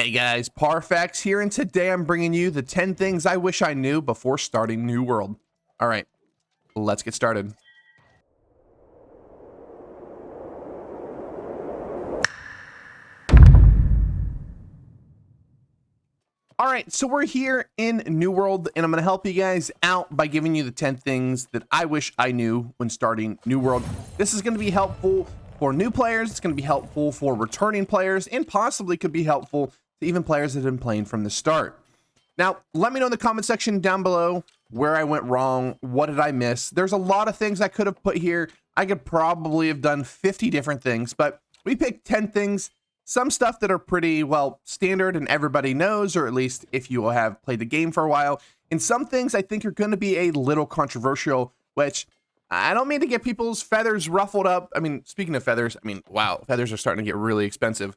Hey guys, Parfax here, and today I'm bringing you the 10 things I wish I knew before starting New World. All right, let's get started. All right, so we're here in New World, and I'm going to help you guys out by giving you the 10 things that I wish I knew when starting New World. This is going to be helpful for new players, it's going to be helpful for returning players, and possibly could be helpful to even players that have been playing from the start. Now, let me know in the comment section down below where I went wrong, what did I miss? There's a lot of things I could have put here. I could probably have done 50 different things, but we picked 10 things. Some stuff that are pretty, well, standard and everybody knows, or at least if you have played the game for a while. And some things I think are going to be a little controversial, which I don't mean to get people's feathers ruffled up. I mean, speaking of feathers, I mean, wow, feathers are starting to get really expensive.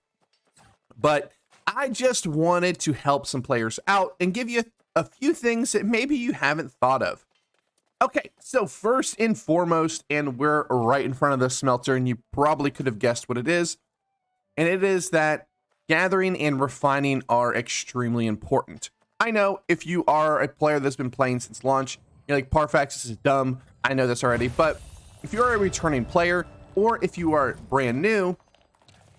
But I just wanted to help some players out and give you a few things that maybe you haven't thought of. Okay, so first and foremost, and we're right in front of the smelter, and you probably could have guessed what it is. And it is that gathering and refining are extremely important. I know if you are a player that's been playing since launch, you're like, Parfax, this is dumb. I know this already. But if you're a returning player, or if you are brand new,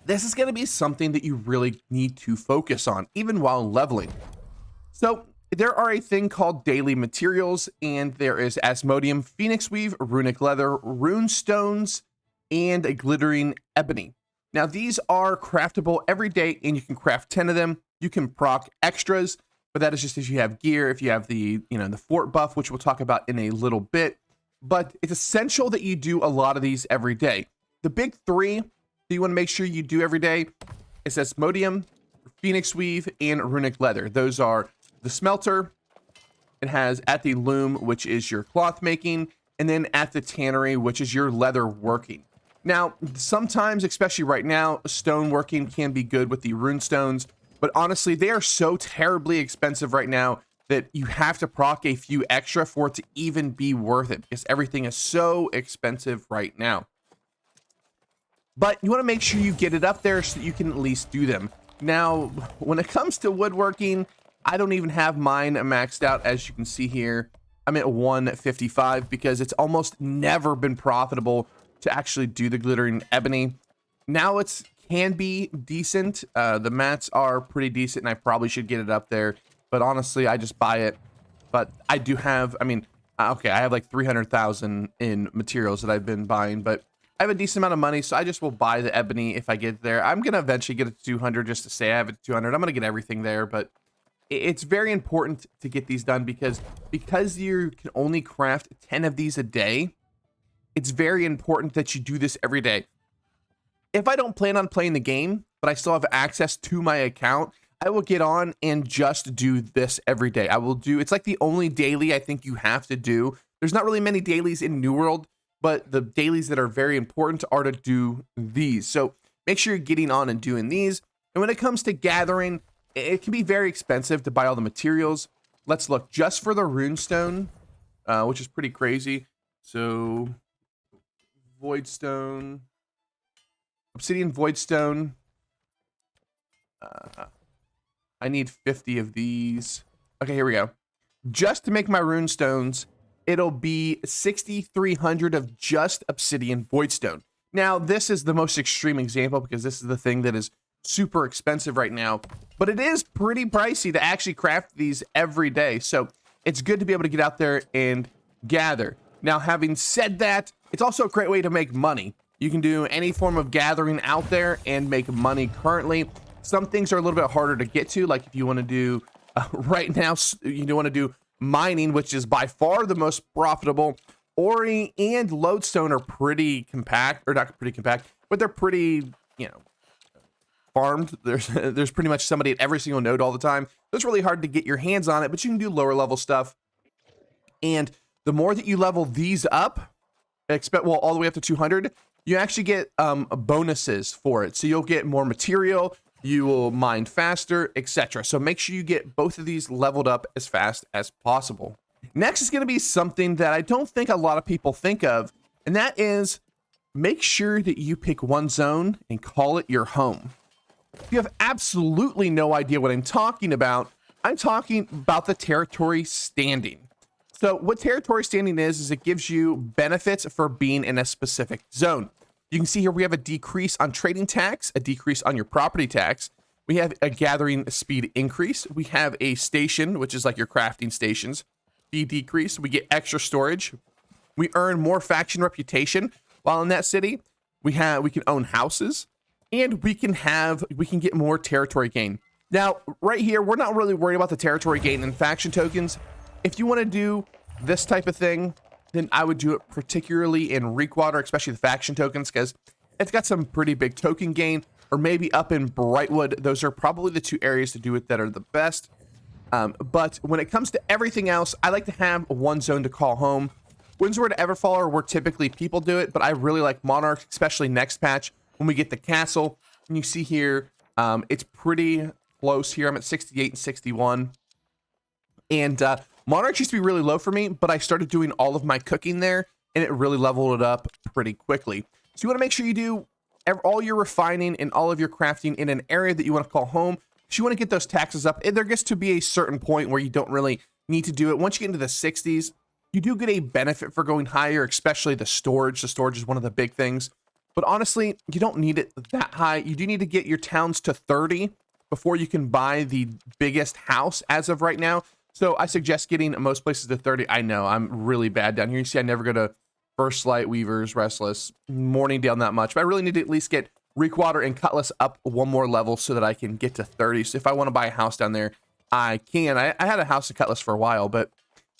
this is going to be something that you really need to focus on, even while leveling. So there are a thing called daily materials, and there is Asmodium, Phoenix Weave, Runic Leather, Rune Stones, and a Glittering Ebony. Now, these are craftable every day, and you can craft 10 of them. You can proc extras, but that is just if you have gear, if you have the, the fort buff, which we'll talk about in a little bit. But it's essential that you do a lot of these every day. The big three that you want to make sure you do every day is Asmodium, Phoenix Weave, and Runic Leather. Those are the smelter. It has at the loom, which is your cloth making, and then at the tannery, which is your leather working. Now, sometimes, especially right now, stone working can be good with the rune stones, but honestly, they are so terribly expensive right now that you have to proc a few extra for it to even be worth it, because everything is so expensive right now. But you want to make sure you get it up there so that you can at least do them. Now, when it comes to woodworking, I don't even have mine maxed out. As you can see here, I'm at 155 because it's almost never been profitable to actually do the glittering ebony. Now it can be decent. The mats are pretty decent, and I probably should get it up there. But honestly, I just buy it. But I do have, okay, I have like 300,000 in materials that I've been buying, but I have a decent amount of money, so I just will buy the ebony if I get there. I'm going to eventually get it to 200 just to say I have it to 200. I'm going to get everything there, but it's very important to get these done because you can only craft 10 of these a day. It's very important that you do this every day. If I don't plan on playing the game, but I still have access to my account, I will get on and just do this every day. It's like the only daily I think you have to do. There's not really many dailies in New World, but the dailies that are very important are to do these. So make sure you're getting on and doing these. And when it comes to gathering, it can be very expensive to buy all the materials. Let's look just for the runestone, which is pretty crazy. So Voidstone, Obsidian Voidstone. I need 50 of these. Okay, here we go. Just to make my rune stones, it'll be 6,300 of just Obsidian Voidstone. Now, this is the most extreme example because this is the thing that is super expensive right now, but it is pretty pricey to actually craft these every day. So it's good to be able to get out there and gather. Now, having said that, it's also a great way to make money. You can do any form of gathering out there and make money currently. Some things are a little bit harder to get to, like if you want to do, right now, you don't want to do mining, which is by far the most profitable. Ori and Lodestone are pretty compact, or not pretty compact, but they're pretty, farmed. There's pretty much somebody at every single node all the time. So it's really hard to get your hands on it, but you can do lower level stuff. And the more that you level these up, all the way up to 200, you actually get bonuses for it. So you'll get more material, you will mine faster, etc. So make sure you get both of these leveled up as fast as possible. Next is going to be something that I don't think a lot of people think of, and that is make sure that you pick one zone and call it your home. If you have absolutely no idea what I'm talking about the territory standing. So what territory standing is it gives you benefits for being in a specific zone. You can see here we have a decrease on trading tax, a decrease on your property tax. We have a gathering speed increase. We have a station, which is like your crafting stations, be decreased. We get extra storage. We earn more faction reputation while in that city. We can own houses, and we can get more territory gain. Now, right here, we're not really worried about the territory gain and faction tokens. If you want to do this type of thing, then I would do it particularly in Reekwater, especially the faction tokens, because it's got some pretty big token gain, or maybe up in Brightwood. Those are probably the two areas to do it that are the best. But when it comes to everything else, I like to have one zone to call home. Windsward to Everfall are where typically people do it, but I really like Monarch, especially next patch when we get the castle. And you see here, it's pretty close here. I'm at 68 and 61. And Monarch used to be really low for me, but I started doing all of my cooking there, and it really leveled it up pretty quickly. So you want to make sure you do all your refining and all of your crafting in an area that you want to call home. Because you want to get those taxes up. And there gets to be a certain point where you don't really need to do it. Once you get into the 60s, you do get a benefit for going higher, especially the storage. The storage is one of the big things. But honestly, you don't need it that high. You do need to get your towns to 30 before you can buy the biggest house as of right now. So I suggest getting most places to 30. I know I'm really bad down here. You see, I never go to First Light, Weavers, Restless, Morningdale that much. But I really need to at least get Reekwater and Cutlass up one more level so that I can get to 30. So if I want to buy a house down there, I can. I had a house in Cutlass for a while, but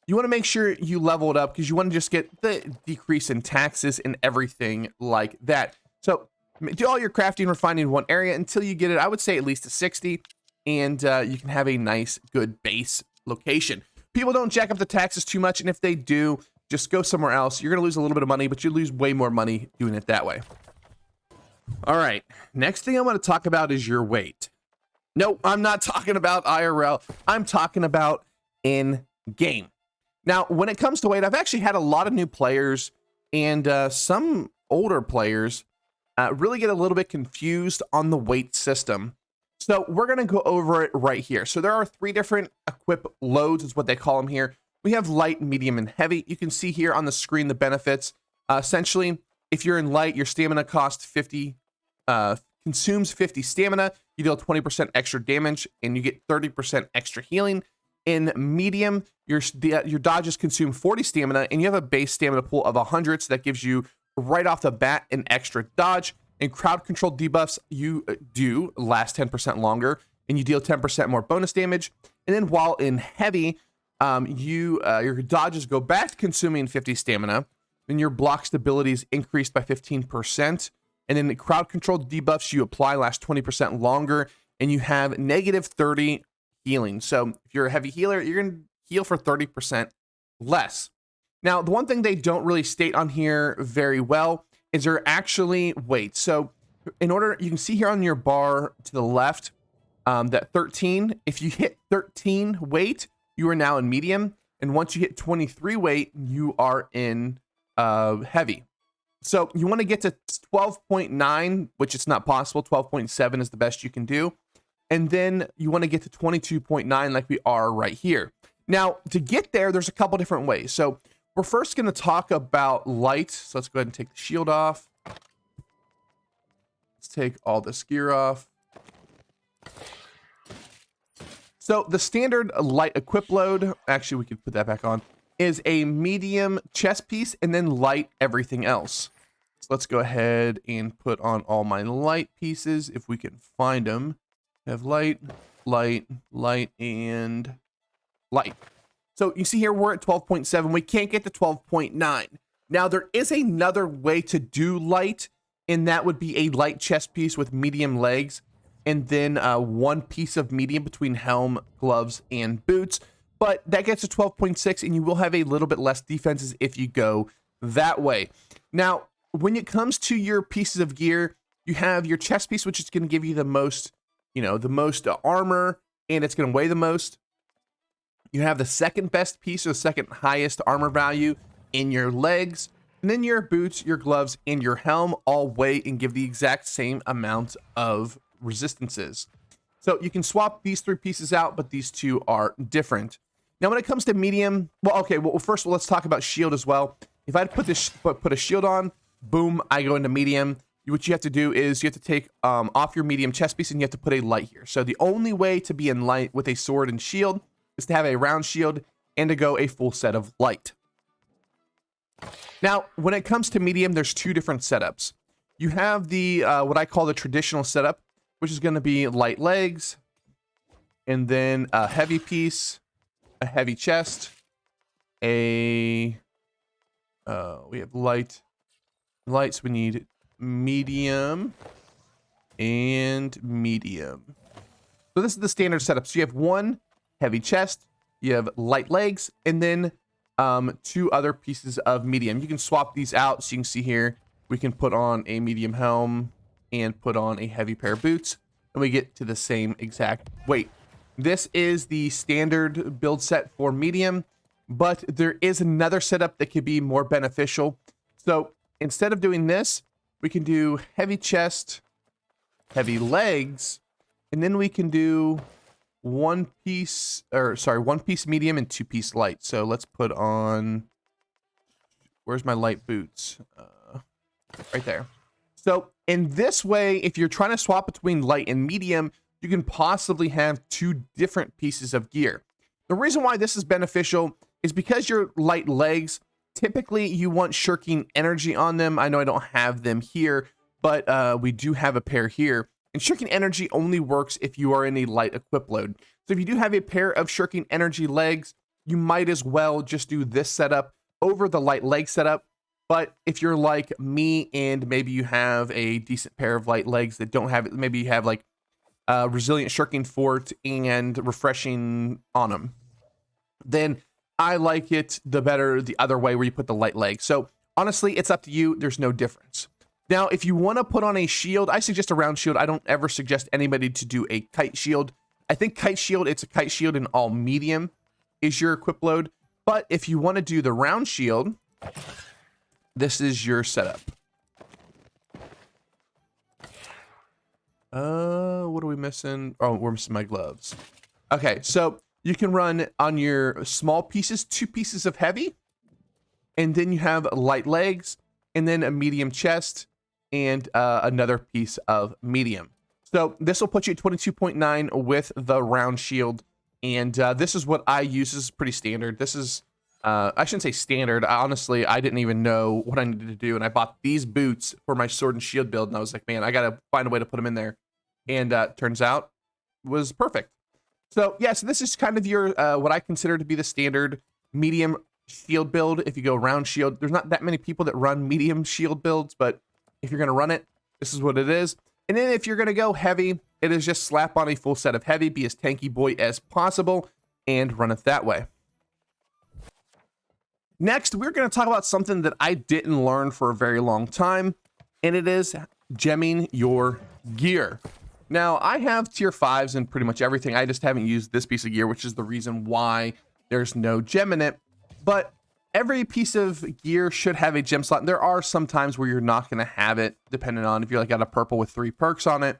you want to make sure you level it up because you want to just get the decrease in taxes and everything like that. So do all your crafting and refining in one area until you get it, I would say, at least to 60, and you can have a nice, good base location. People don't jack up the taxes too much, and if they do, just go somewhere else. You're going to lose a little bit of money, but you lose way more money doing it that way. All right, next thing I want to talk about is your weight. No, I'm not talking about IRL. I'm talking about in-game. Now, when it comes to weight, I've actually had a lot of new players and some older players really get a little bit confused on the weight system. So we're going to go over it right here. So there are 3 different equip loads is what they call them here. We have light, medium, and heavy. You can see here on the screen the benefits. Essentially, if you're in light, your stamina costs 50, consumes 50 stamina. You deal 20% extra damage, and you get 30% extra healing. In medium, your dodges consume 40 stamina, and you have a base stamina pool of 100, so that gives you right off the bat an extra dodge. And crowd control debuffs you do last 10% longer, and you deal 10% more bonus damage. And then while in heavy, your dodges go back to consuming 50 stamina, and your block stability is increased by 15%. And then the crowd control debuffs you apply last 20% longer, and you have negative 30 healing. So if you're a heavy healer, you're going to heal for 30% less. Now, the one thing they don't really state on here very well is there actually weight. So in order, you can see here on your bar to the left, that 13, if you hit 13 weight, you are now in medium. And once you hit 23 weight, you are in heavy. So you want to get to 12.9, which it's not possible. 12.7 is the best you can do. And then you want to get to 22.9 like we are right here. Now, to get there, there's a couple different ways. So we're first going to talk about light. So let's go ahead and take the shield off. Let's take all this gear off. So the standard light equip load, actually we could put that back on, is a medium chest piece and then light everything else. So let's go ahead and put on all my light pieces if we can find them. I have light, light, light, and light. So you see here, we're at 12.7. We can't get to 12.9. Now, there is another way to do light, and that would be a light chest piece with medium legs, and then one piece of medium between helm, gloves, and boots. But that gets to 12.6, and you will have a little bit less defenses if you go that way. Now, when it comes to your pieces of gear, you have your chest piece, which is going to give you the most, the most armor, and it's going to weigh the most. You have the second best piece or the second highest armor value in your legs. And then your boots, your gloves, and your helm all weigh and give the exact same amount of resistances. So you can swap these 3 pieces out, but these 2 are different. Now, when it comes to medium, well, okay, well, first let's talk about shield as well. If I put this, put a shield on, boom, I go into medium. What you have to do is you have to take off your medium chest piece and you have to put a light here. So the only way to be in light with a sword and shield is to have a round shield and to go a full set of light. Now, when it comes to medium, there's 2 different setups. You have the, what I call the traditional setup, which is going to be light legs, and then a heavy piece, a heavy chest, we have lights, we need medium and medium. So this is the standard setup. So you have 1 heavy chest, you have light legs, and then 2 other pieces of medium. You can swap these out. So you can see here, we can put on a medium helm and put on a heavy pair of boots, and we get to the same exact weight. This is the standard build set for medium, but there is another setup that could be more beneficial. So instead of doing this, we can do heavy chest, heavy legs, and then we can do 1 piece medium and 2 piece light. So let's put on, where's my light boots? Right there. So in this way, if you're trying to swap between light and medium, you can possibly have 2 different pieces of gear. The reason why this is beneficial is because your light legs, typically you want shirking energy on them. I know I don't have them here, but we do have a pair here. And shirking energy only works if you are in a light equip load. So if you do have a pair of shirking energy legs, you might as well just do this setup over the light leg setup. But if you're like me and maybe you have a decent pair of light legs that don't have it, maybe you have like resilient shirking fort and refreshing on them, then I like it the other way where you put the light leg. So honestly, it's up to you. There's no difference. Now, if you want to put on a shield, I suggest a round shield. I don't ever suggest anybody to do a kite shield. I think kite shield, it's a kite shield in all medium is your equip load. But if you want to do the round shield, this is your setup. What are we missing? Oh, we're missing my gloves. Okay, so you can run on your small pieces, 2 pieces of heavy, and then you have light legs, and then a medium chest, and another piece of medium. So this will put you at 22.9 with the round shield, and this is what I use. This is pretty standard. This is, I shouldn't say standard. Honestly, I didn't even know what I needed to do, and I bought these boots for my sword and shield build, and I was like, man, I gotta find a way to put them in there, and turns out was perfect. So yeah, so this is kind of your what I consider to be the standard medium shield build. If you go round shield, there's not that many people that run medium shield builds, but if you're going to run it, this is what it is. And then if you're going to go heavy, it is just slap on a full set of heavy, be as tanky boy as possible, and run it that way. Next, we're going to talk about something that I didn't learn for a very long time, and it is gemming your gear. Now, I have tier 5s and pretty much everything. I just haven't used this piece of gear, which is the reason why there's no gem in it. But every piece of gear should have a gem slot. There are some times where you're not going to have it, depending on if you're like got a purple with 3 perks on it.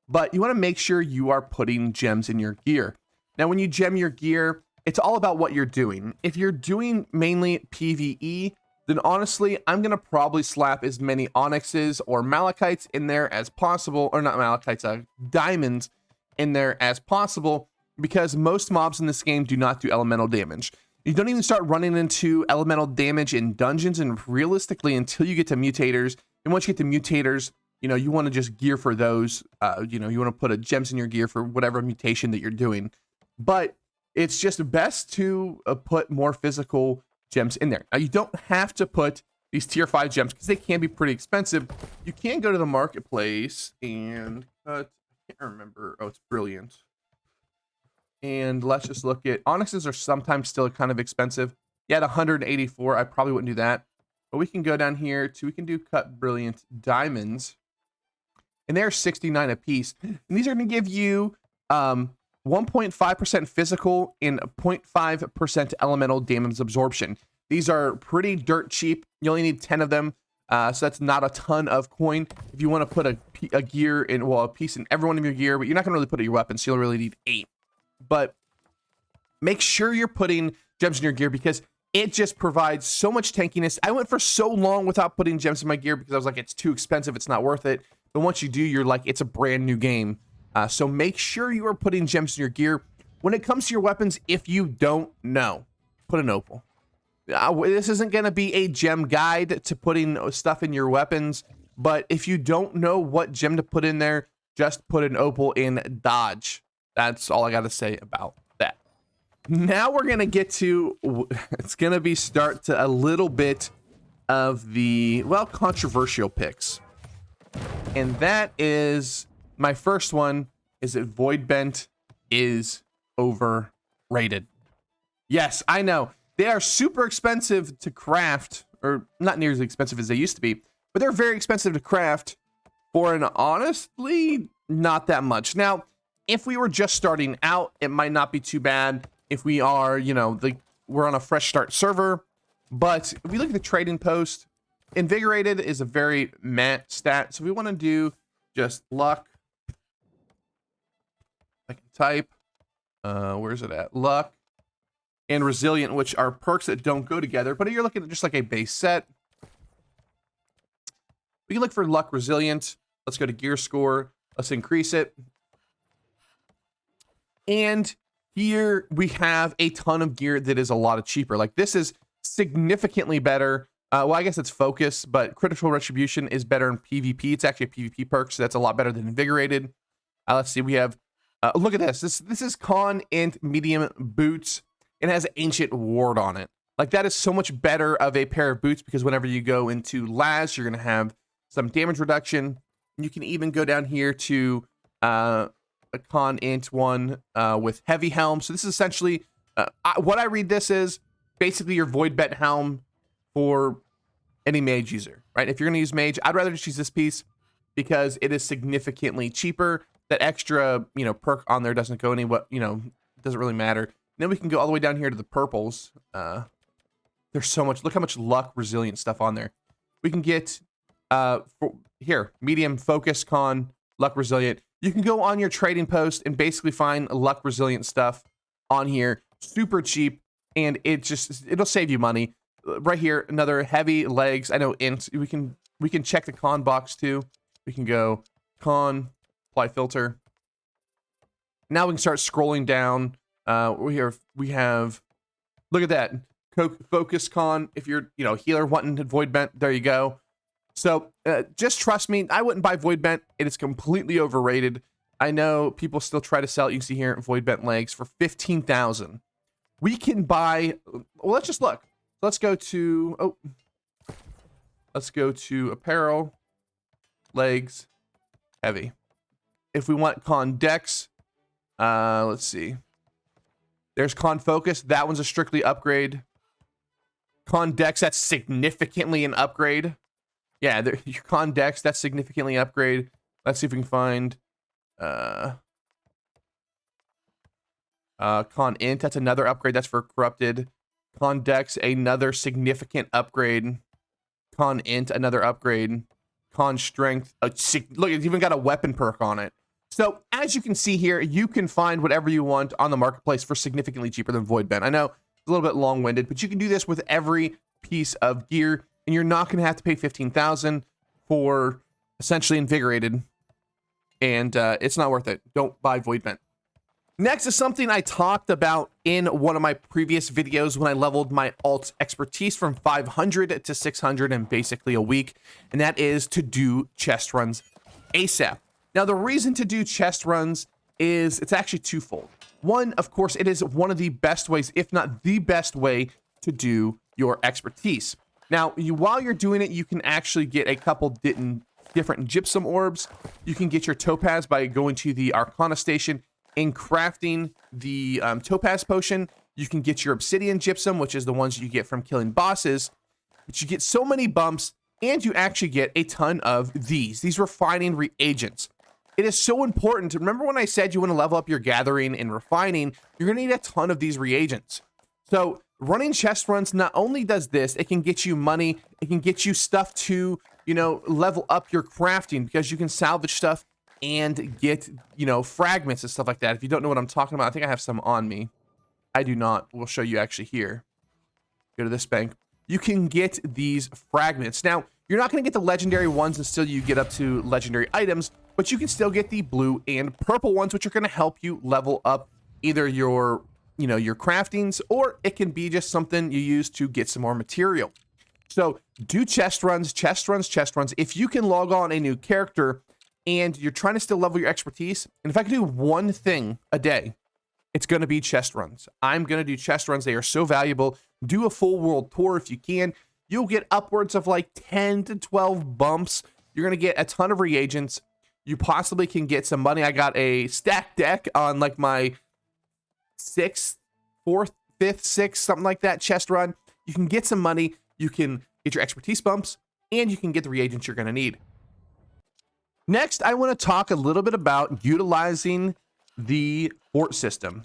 But you want to make sure you are putting gems in your gear. Now, when you gem your gear, it's all about what you're doing. If you're doing mainly PvE, then honestly, I'm going to probably slap as many onyxes or malachites in there as possible, or not malachites, diamonds in there as possible, because most mobs in this game do not do elemental damage. You don't even start running into elemental damage in dungeons and realistically until you get to mutators. And once you get to mutators, you know, you want to just gear for those, you know, you want to put a gems in your gear for whatever mutation that you're doing. But it's just best to put more physical gems in there. Now, you don't have to put these tier 5 gems because they can be pretty expensive. You can go to the marketplace and cut, I can't remember. Oh, it's brilliant. And let's just look at, onyxes are sometimes still kind of expensive. Yeah, at 184, I probably wouldn't do that. But we can go down here to, we can do cut brilliant diamonds. And they're 69 a piece. And these are going to give you 1.5% physical and 0.5% elemental damage absorption. These are pretty dirt cheap. You only need 10 of them. So that's not a ton of coin. If you want to put a gear in, well, a piece in every one of your gear, but you're not going to really put it in your weapons, so you'll really need 8. But make sure you're putting gems in your gear because it just provides so much tankiness. I went for so long without putting gems in my gear because I was like, it's too expensive, it's not worth it. But once you do, you're like, it's a brand new game. So make sure you are putting gems in your gear. When it comes to your weapons, if you don't know, put an opal. This isn't going to be a gem guide to putting stuff in your weapons, but if you don't know what gem to put in there, just put an opal in dodge. That's all I got to say about that. Now we're going to get to, it's going to be start to a little bit of the, well, controversial picks. And that is, my first one is that Voidbent is overrated. Yes, I know. They are super expensive to craft, or not near as expensive as they used to be, but they're very expensive to craft for an honestly not that much. Now, if we were just starting out, it might not be too bad. If we are, you know, we're on a fresh start server, but if we look at the trading post, invigorated is a very meh stat. So we want to do just luck. I can type, where's it at? Luck. And resilient, which are perks that don't go together, but you're looking at just like a base set. We can look for luck resilient. Let's go to gear score. Let's increase it. And here we have a ton of gear that is a lot cheaper. Like this is significantly better. Well, I guess it's focus, but critical retribution is better in PvP. It's actually a PvP perk, so that's a lot better than invigorated. Let's see, we have, look at this. This is con int medium boots. It has ancient ward on it. Like that is so much better of a pair of boots because whenever you go into Laz, you're going to have some damage reduction. You can even go down here to a con int one with heavy helm. So this is essentially what I read this is basically your Voidbent helm for any mage user, right? If you're going to use mage, I'd rather just use this piece because it is significantly cheaper. That extra, you know, perk on there doesn't go doesn't really matter. Then we can go all the way down here to the purples. There's so much. Look how much luck resilient stuff on there. We can get here medium focus con luck resilient. You can go on your trading post and basically find luck resilient stuff on here, super cheap, and it'll save you money. Right here, another heavy legs. I know int. We can check the con box too. We can go con apply filter. Now we can start scrolling down. We have, look at that, focus con. If you're, healer wanting to Voidbent, there you go. So just trust me, I wouldn't buy Voidbent. It is completely overrated. I know people still try to sell it. You can see here Voidbent legs for 15,000. We can buy, well, let's just look. Let's go to, apparel, legs, heavy. If we want con dex, let's see. There's con focus. That one's a strictly upgrade. Con dex, that's significantly an upgrade. Yeah, your con dex, that's significantly upgrade. Let's see if we can find con int, that's another upgrade. That's for corrupted. Con dex, another significant upgrade. Con int, another upgrade. Con strength, look, it's even got a weapon perk on it. So as you can see here, you can find whatever you want on the marketplace for significantly cheaper than Voidbent. I know it's a little bit long-winded, but you can do this with every piece of gear, and you're not going to have to pay 15,000 for essentially invigorated, and it's not worth it. Don't buy Voidbent. Next is something I talked about in one of my previous videos when I leveled my alt expertise from 500 to 600 in basically a week, and that is to do chest runs ASAP. Now, the reason to do chest runs is it's actually twofold. One, of course, it is one of the best ways, if not the best way, to do your expertise. Now, while you're doing it, you can actually get a couple different gypsum orbs. You can get your topaz by going to the Arcana station and crafting the topaz potion. You can get your obsidian gypsum, which is the ones you get from killing bosses. But you get so many bumps, and you actually get a ton of these refining reagents. It is so important to remember when I said you want to level up your gathering and refining, you're going to need a ton of these reagents. So running chest runs, not only does this, it can get you money, it can get you stuff to, you know, level up your crafting, because you can salvage stuff and get, you know, fragments and stuff like that. If you don't know what I'm talking about, I think I have some on me. I do not. We'll show you actually here. Go to this bank. You can get these fragments. Now, you're not going to get the legendary ones until you get up to legendary items, but you can still get the blue and purple ones, which are going to help you level up either your, you know, your craftings, or it can be just something you use to get some more material. So do chest runs, chest runs, chest runs. If you can log on a new character and you're trying to still level your expertise, and if I can do one thing a day, it's going to be chest runs. I'm going to do chest runs. They are so valuable. Do a full world tour if you can. You'll get upwards of like 10 to 12 bumps. You're going to get a ton of reagents. You possibly can get some money. I got a stack deck on like my 6th, 4th, 5th, 6th, something like that chest run. You can get some money. You can get your expertise bumps, and you can get the reagents you're going to need. Next, I want to talk a little bit about utilizing the fort system.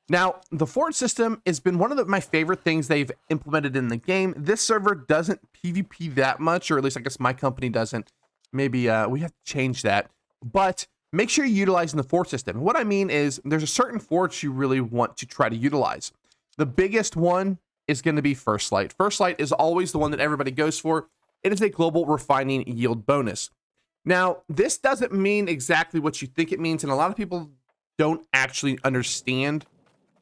Now, the fort system has been one of my favorite things they've implemented in the game. This server doesn't PvP that much, or at least I guess my company doesn't. Maybe we have to change that. But make sure you're utilizing the fort system. What I mean is there's a certain forts you really want to try to utilize. The biggest one is going to be First Light. First Light is always the one that everybody goes for. It is a global refining yield bonus. Now, this doesn't mean exactly what you think it means, and a lot of people don't actually understand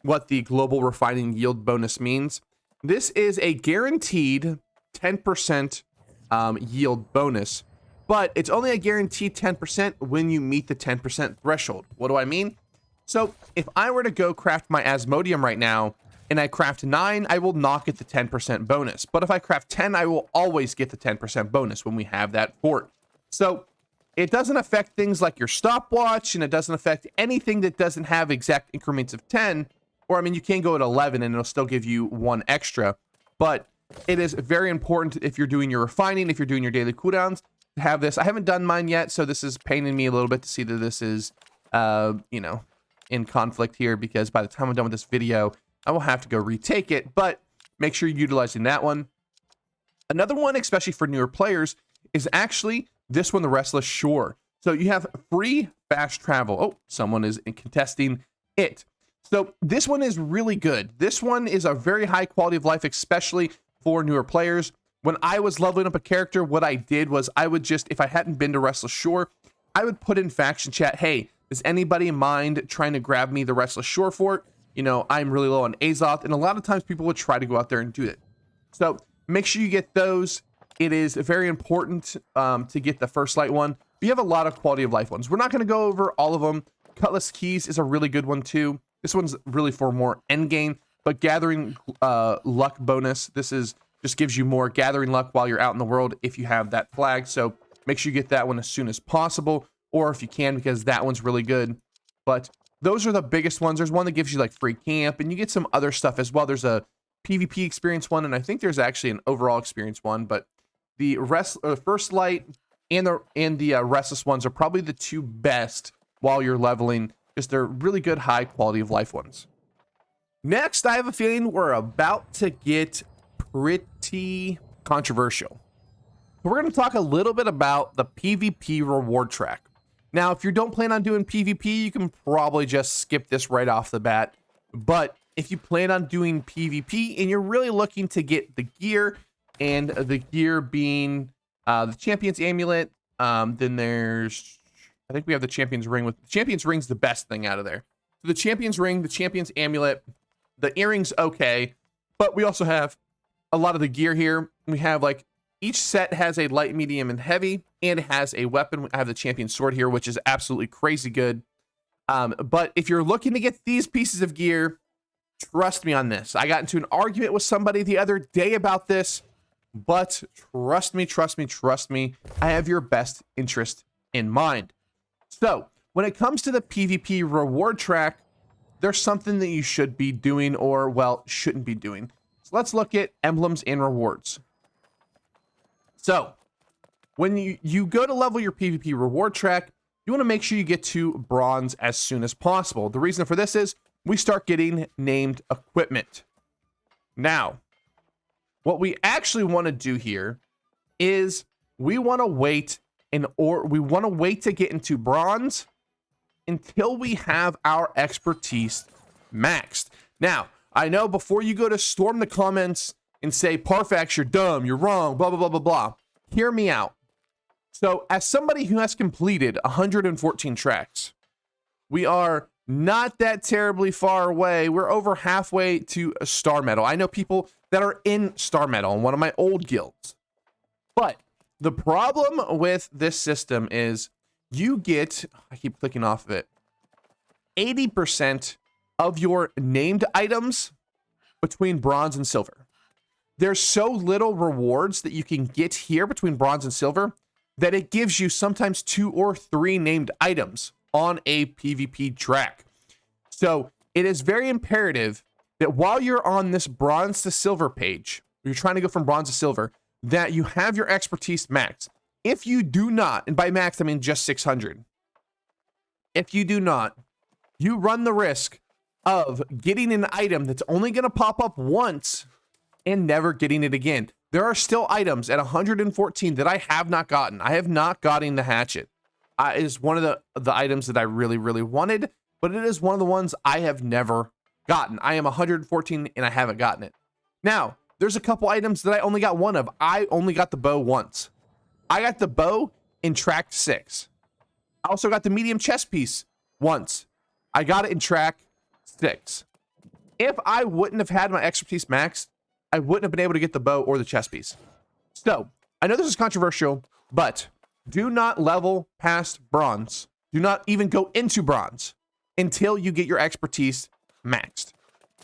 what the global refining yield bonus means. This is a guaranteed 10% yield bonus, but it's only a guaranteed 10% when you meet the 10% threshold. What do I mean? So if I were to go craft my Asmodeum right now, and I craft 9, I will not get the 10% bonus. But if I craft 10, I will always get the 10% bonus when we have that fort. So it doesn't affect things like your stopwatch, and it doesn't affect anything that doesn't have exact increments of 10. Or, I mean, you can go at 11 and it'll still give you 1 extra. But it is very important if you're doing your refining, if you're doing your daily cooldowns, to have this. I haven't done mine yet, so this is paining me a little bit to see that this is, you know, in conflict here, because by the time I'm done with this video, I will have to go retake it. But make sure you're utilizing that one. Another one, especially for newer players, is actually this one, the Restless Shore. So you have free fast travel. Oh, someone is contesting it. So this one is really good. This one is a very high quality of life, especially for newer players. When I was leveling up a character, what I did was I would just, if I hadn't been to Restless Shore, I would put in faction chat, hey, does anybody mind trying to grab me the Restless Shore fort? You know, I'm really low on Azoth, and a lot of times people would try to go out there and do it. So make sure you get those. It is very important to get the First Light one. We have a lot of quality of life ones. We're not going to go over all of them. Cutlass Keys is a really good one too. This one's really for more end game, but gathering luck bonus. This is just gives you more gathering luck while you're out in the world if you have that flag. So make sure you get that one as soon as possible, or if you can, because that one's really good. But those are the biggest ones. There's one that gives you like free camp, and you get some other stuff as well. There's a PvP experience one, and I think there's actually an overall experience one. But the First Light and the Restless ones are probably the two best while you're leveling, because they're really good, high quality of life ones. Next, I have a feeling we're about to get pretty controversial. We're going to talk a little bit about the PvP reward track. Now, if you don't plan on doing PvP, you can probably just skip this right off the bat. But if you plan on doing PvP and you're really looking to get the gear, and the gear being the Champion's Amulet, then there's, I think we have the Champion's Ring. With the Champion's Ring's the best thing out of there. So the Champion's Ring, the Champion's Amulet, the earrings, okay. But we also have a lot of the gear here. We have like, each set has a light, medium, and heavy, and it has a weapon. I have the Champion Sword here, which is absolutely crazy good. But if you're looking to get these pieces of gear, trust me on this. I got into an argument with somebody the other day about this, but trust me, I have your best interest in mind. So when it comes to the PvP reward track, there's something that you should be doing, or, well, shouldn't be doing. So let's look at emblems and rewards. So when you go to level your PvP reward track, you want to make sure you get to bronze as soon as possible. The reason for this is we start getting named equipment. Now, what we actually want to do here is we want to wait to get into bronze until we have our expertise maxed. Now, I know before you go to storm the comments and say, Parfax, you're dumb, you're wrong, blah, blah, blah, blah, blah. Hear me out. So as somebody who has completed 114 tracks, we are not that terribly far away. We're over halfway to a star medal. I know people that are in star medal in one of my old guilds. But the problem with this system is you get, I keep clicking off of it, 80% of your named items between bronze and silver. There's so little rewards that you can get here between bronze and silver that it gives you sometimes 2 or 3 named items on a PvP track. So it is very imperative that while you're on this bronze to silver page, you're trying to go from bronze to silver, that you have your expertise maxed. If you do not, and by max, I mean just 600. If you do not, you run the risk of getting an item that's only going to pop up once and never getting it again. There are still items at 114 that I have not gotten. I have not gotten the hatchet. It is one of the items that I really, really wanted, but it is one of the ones I have never gotten. I am 114 and I haven't gotten it. Now, there's a couple items that I only got one of. I only got the bow once. I got the bow in track 6. I also got the medium chest piece once. I got it in track 6. If I wouldn't have had my expertise maxed, I wouldn't have been able to get the bow or the chest piece. So, I know this is controversial, but do not level past bronze. Do not even go into bronze until you get your expertise maxed,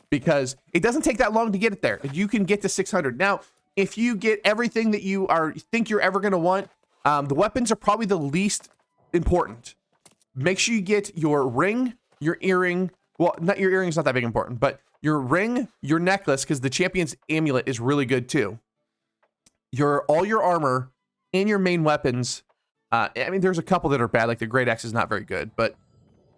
because it doesn't take that long to get it there. You can get to 600. Now, if you get everything that you think you're ever going to want, the weapons are probably the least important. Make sure you get your ring, your earring. Well, not your earring's not that big important, but your ring, your necklace, because the champion's amulet is really good too. All your armor and your main weapons. I mean, there's a couple that are bad, like the Great Axe is not very good, but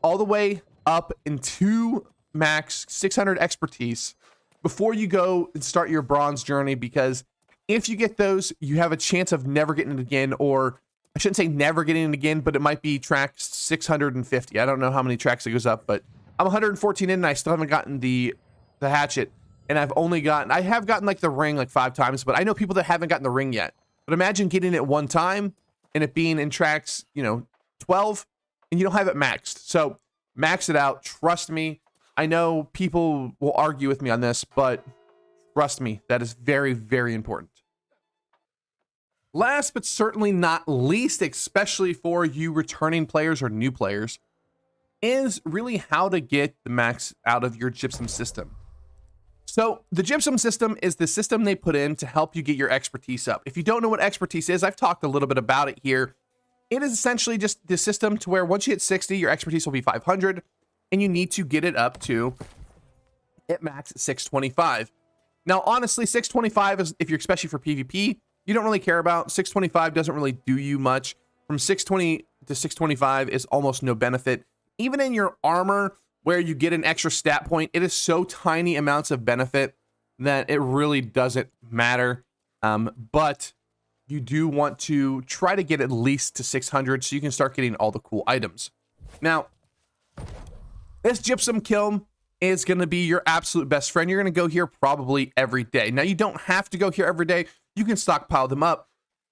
all the way up into max 600 expertise before you go and start your bronze journey, because if you get those, you have a chance of never getting it again, or I shouldn't say never getting it again, but it might be track 650. I don't know how many tracks it goes up, but I'm 114 in and I still haven't gotten the hatchet, and I have gotten like the ring like 5 times, but I know people that haven't gotten the ring yet. But imagine getting it one time and it being in tracks, 12, and you don't have it maxed. So max it out. Trust me. I know people will argue with me on this, but trust me, that is very, very important. Last but certainly not least, especially for you returning players or new players, is really how to get the max out of your Gypsum system. So the Gypsum system is the system they put in to help you get your expertise up. If you don't know what expertise is, I've talked a little bit about it here. It is essentially just the system to where once you hit 60, your expertise will be 500, and you need to get it up to at max at 625. Now, honestly, 625 is, if you're especially for PvP, you don't really care about. 625 doesn't really do you much. From 620 to 625 is almost no benefit. Even in your armor, where you get an extra stat point, it is so tiny amounts of benefit that it really doesn't matter. But you do want to try to get at least to 600 so you can start getting all the cool items. Now, this Gypsum kiln is going to be your absolute best friend. You're going to go here probably every day. Now, you don't have to go here every day. You can stockpile them up,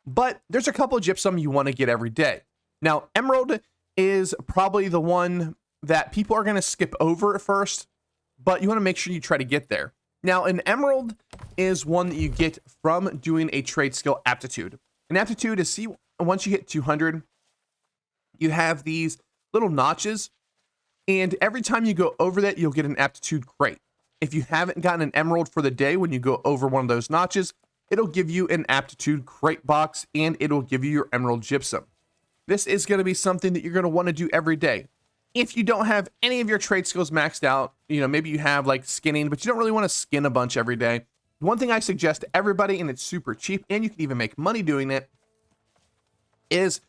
but there's a couple of Gypsum you want to get every day. Now, Emerald is probably the one that people are going to skip over at first, but you want to make sure you try to get there. Now, an Emerald is one that you get from doing a trade skill aptitude. An aptitude is, once you hit 200, you have these little notches, and every time you go over that, you'll get an aptitude crate. If you haven't gotten an Emerald for the day, when you go over one of those notches, it'll give you an aptitude crate box, and it'll give you your Emerald Gypsum. This is going to be something that you're going to want to do every day. If you don't have any of your trade skills maxed out, maybe you have like skinning, but you don't really want to skin a bunch every day. One thing I suggest to everybody, and it's super cheap, and you can even make money doing it, is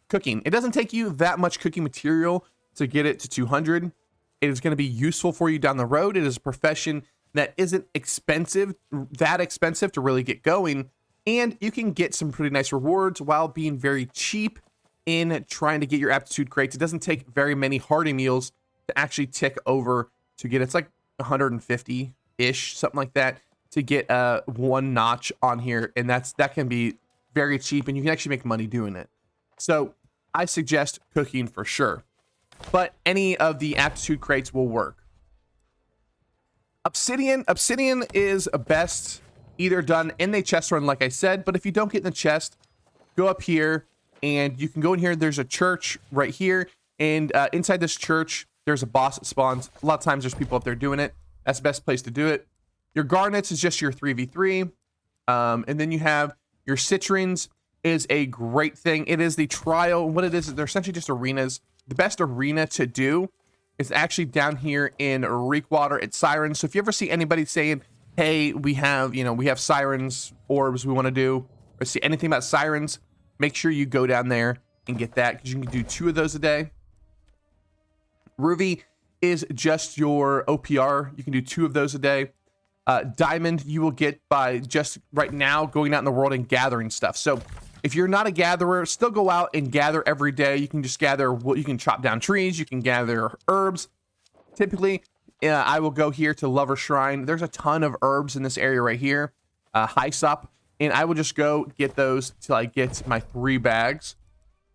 cooking. It doesn't take you that much cooking material to get it to 200. It is going to be useful for you down the road. It is a profession that isn't that expensive to really get going. And you can get some pretty nice rewards while being very cheap in trying to get your aptitude crates. It doesn't take very many hearty meals to actually tick over to get, it's like 150-ish, something like that, to get one notch on here. And that can be very cheap, and you can actually make money doing it. So I suggest cooking for sure, but any of the aptitude crates will work. Obsidian is best either done in the chest run, like I said, but if you don't get in the chest, go up here and you can go in here. There's a church right here, and inside this church, there's a boss that spawns. A lot of times there's people up there doing it. That's the best place to do it. Your garnets is just your 3v3. And then you have your citrines is a great thing. It is the trial. What it is they're essentially just arenas. The best arena to do is actually down here in Reekwater at Sirens. So if you ever see anybody saying, hey, we have Sirens orbs we want to do, or see anything about Sirens, make sure you go down there and get that, because you can do 2 of those a day. Ruby is just your OPR. You can do 2 of those a day. Diamond you will get by just right now going out in the world and gathering stuff. So if you're not a gatherer, still go out and gather every day. You can just gather, you can chop down trees, you can gather herbs. Typically, I will go here to Lover Shrine. There's a ton of herbs in this area right here, Hyssop, and I will just go get those till I get my 3 bags.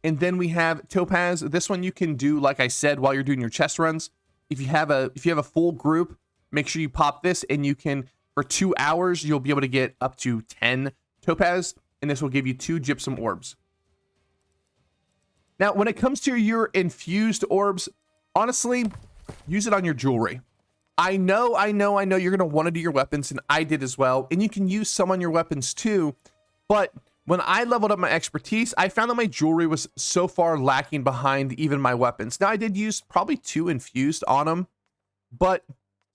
And then we have Topaz. This one you can do, like I said, while you're doing your chest runs. If you have a full group, make sure you pop this, and you can, for 2 hours, you'll be able to get up to 10 Topaz, and this will give you 2 Gypsum orbs. Now, when it comes to your infused orbs, honestly, use it on your jewelry. I know you're going to want to do your weapons, and I did as well, and you can use some on your weapons too, but when I leveled up my expertise, I found that my jewelry was so far lacking behind even my weapons. Now, I did use probably 2 infused on them, but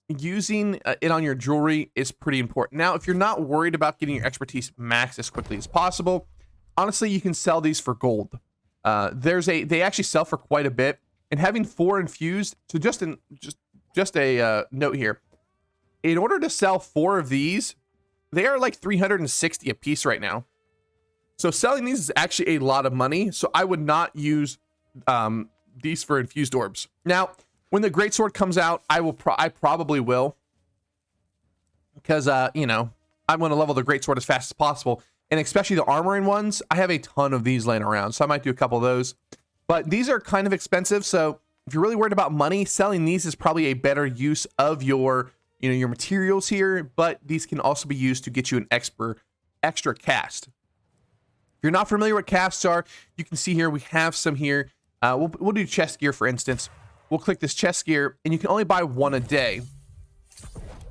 using it on your jewelry is pretty important. Now, if you're not worried about getting your expertise max as quickly as possible, honestly, you can sell these for gold. They actually sell for quite a bit, and having 4 infused. So just a note here, in order to sell 4 of these, they are like 360 a piece right now. So selling these is actually a lot of money. So I would not use these for infused orbs. Now, when the greatsword comes out, I probably will, because I want to level the greatsword as fast as possible, and especially the armoring ones. I have a ton of these laying around, so I might do a couple of those. But these are kind of expensive, so if you're really worried about money, selling these is probably a better use of your your materials here. But these can also be used to get you an extra cast. If you're not familiar what casts are, you can see here we have some here. We'll do chest gear, for instance. We'll click this chest gear, and you can only buy 1 a day.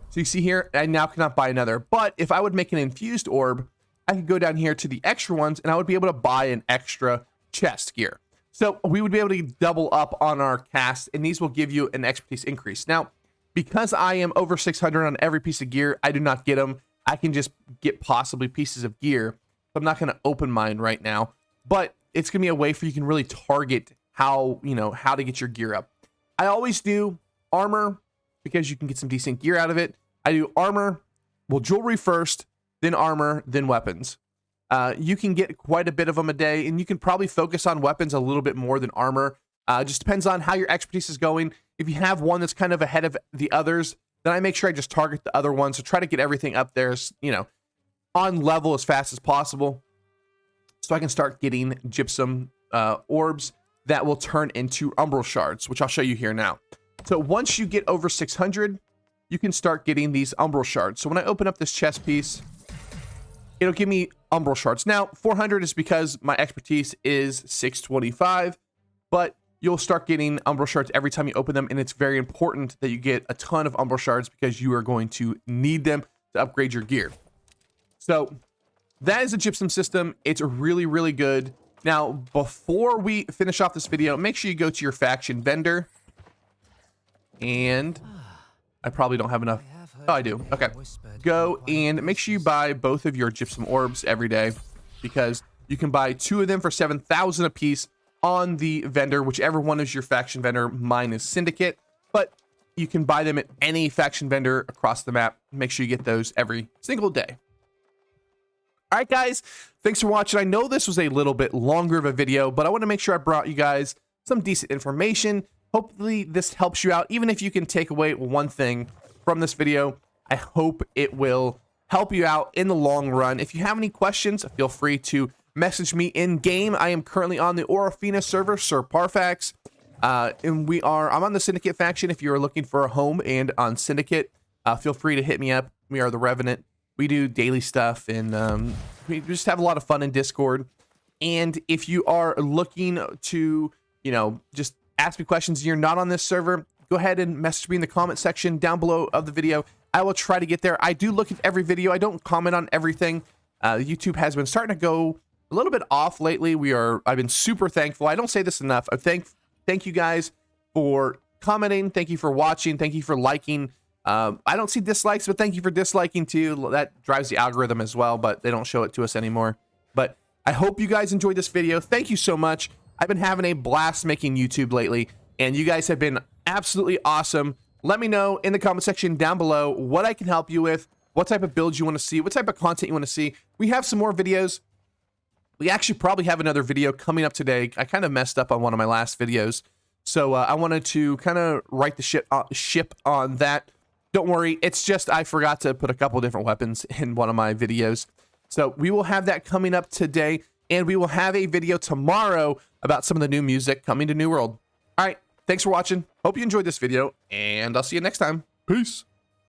So you see here, I now cannot buy another. But if I would make an infused orb, I could go down here to the extra ones, and I would be able to buy an extra chest gear. So we would be able to double up on our cast, and these will give you an expertise increase. Now, because I am over 600 on every piece of gear, I do not get them. I can just get possibly pieces of gear. I'm not going to open mine right now, but it's going to be a way for you can really target how to get your gear up. I always do armor because you can get some decent gear out of it. I do armor, jewelry first, then armor, then weapons. You can get quite a bit of them a day, and you can probably focus on weapons a little bit more than armor. Just depends on how your expertise is going. If you have one that's kind of ahead of the others, then I make sure I just target the other one. So try to get everything up there, on level as fast as possible, so I can start getting gypsum orbs that will turn into umbral shards, which I'll show you here now. So once you get over 600, you can start getting these umbral shards. So when I open up this chest piece, it'll give me umbral shards. Now, 400 is because my expertise is 625, but you'll start getting umbral shards every time you open them, and it's very important that you get a ton of umbral shards because you are going to need them to upgrade your gear. So that is a gypsum system. It's really, really good. Now, before we finish off this video, make sure you go to your faction vendor. And I probably don't have enough. Oh, I do. Okay. Go and make sure you buy both of your gypsum orbs every day, because you can buy 2 of them for 7,000 a piece on the vendor, whichever one is your faction vendor. Mine is Syndicate. But you can buy them at any faction vendor across the map. Make sure you get those every single day. All right, guys, thanks for watching. I know this was a little bit longer of a video, but I want to make sure I brought you guys some decent information. Hopefully this helps you out. Even if you can take away one thing from this video, I hope it will help you out in the long run. If you have any questions, feel free to message me in game. I am currently on the Orofina server, Sir Parfax. And I'm on the Syndicate faction. If you're looking for a home and on Syndicate, feel free to hit me up. We are the Revenant. We do daily stuff, and we just have a lot of fun in Discord. And if you are looking to, just ask me questions and you're not on this server, go ahead and message me in the comment section down below of the video. I will try to get there. I do look at every video. I don't comment on everything. YouTube has been starting to go a little bit off lately. I've been super thankful. I don't say this enough. Thank you guys for commenting. Thank you for watching. Thank you for liking. I don't see dislikes, but thank you for disliking too. That drives the algorithm as well, but they don't show it to us anymore. But I hope you guys enjoyed this video. Thank you so much. I've been having a blast making YouTube lately, and you guys have been absolutely awesome. Let me know in the comment section down below what I can help you with, what type of builds you want to see, what type of content you want to see. We have some more videos. We actually probably have another video coming up today. I kind of messed up on one of my last videos, so I wanted to kind of right the ship on that. Don't worry, it's just I forgot to put a couple different weapons in one of my videos. So we will have that coming up today, and we will have a video tomorrow about some of the new music coming to New World. All right, thanks for watching. Hope you enjoyed this video, and I'll see you next time. Peace.